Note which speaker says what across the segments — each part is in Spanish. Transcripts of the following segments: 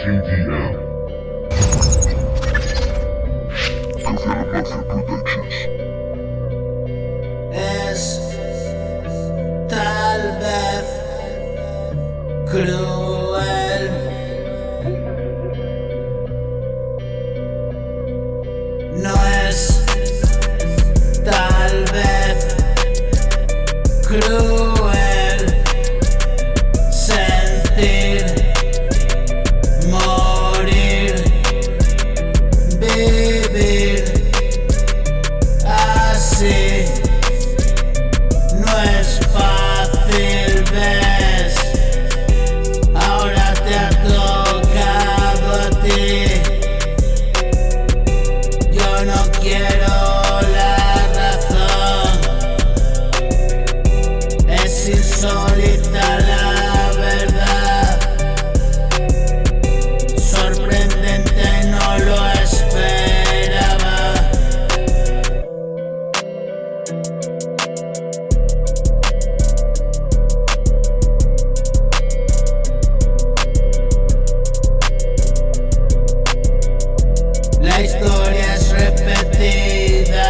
Speaker 1: KDM. Confirmación Productions.
Speaker 2: Es tal vez cruel, no es tal vez cruel sentir, morir, vivir así. No es fácil, ves, ahora te ha tocado a ti. Yo no quiero la razón, es insólita la verdad, sorprendente, no lo esperaba. La historia es repetida,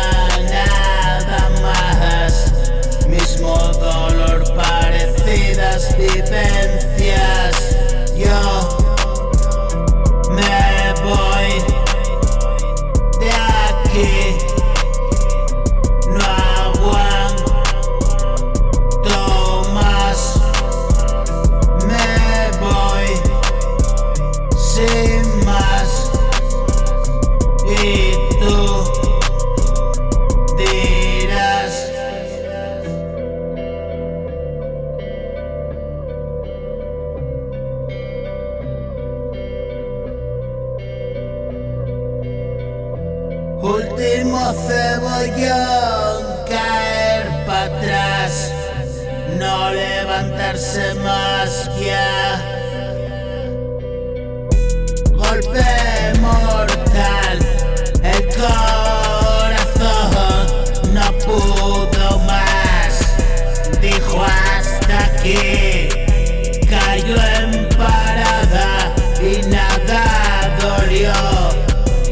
Speaker 2: nada más. Mismo dolor, parecidas vivencias. Yo me voy de aquí, no aguanto más. Me voy sin más. Y tú dirás: último cebollón, caer para atrás, no levantarse más ya. Golpe mortal, el corazón no pudo más, dijo hasta aquí, cayó en parada y nada dolió.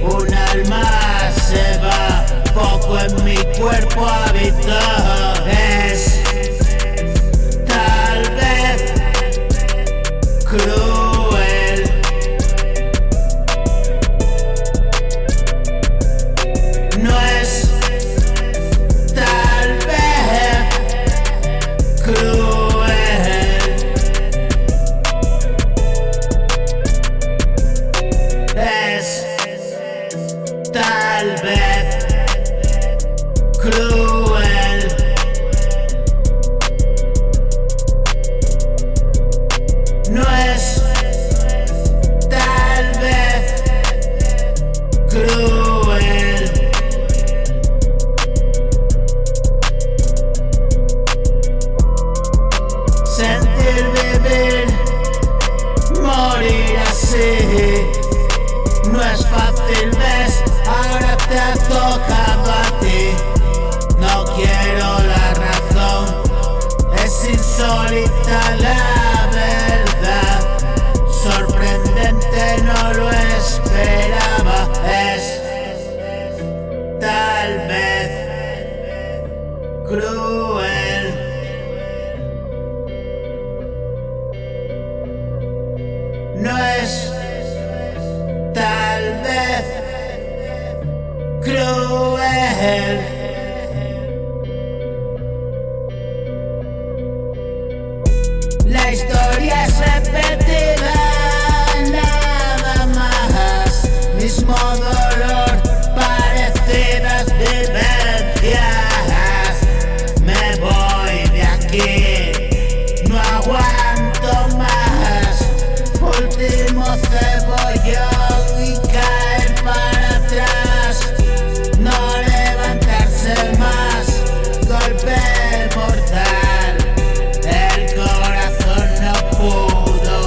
Speaker 2: Un alma se va, poco en mi cuerpo habitó. Es tal vez cruel, no es tal vez cruel, es tal vez cruel, no es tal vez cruel. Sentir, vivir, morir así, no es fácil, ves, ahora te ha tocado a ti. No quiero la razón, es insólita la verdad, sorprendente, no lo esperaba. Es tal vez cruel, no es tal vez cruel. La historia es repetida, nada más. Mismo dolor, parecidas vivencias. Me voy de aquí, no aguanto más. Último cebollón y caer para atrás, no levantarse más. Golpe mortal, el corazón no pudo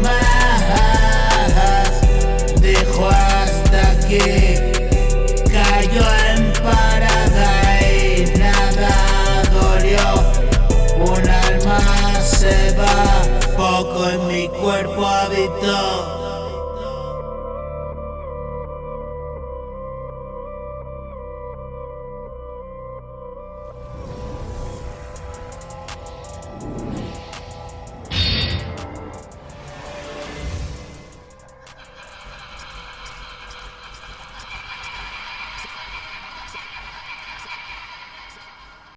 Speaker 2: más, dijo hasta aquí, cayó en parada y nada dolió. Un alma se va, poco en mi cuerpo habitó.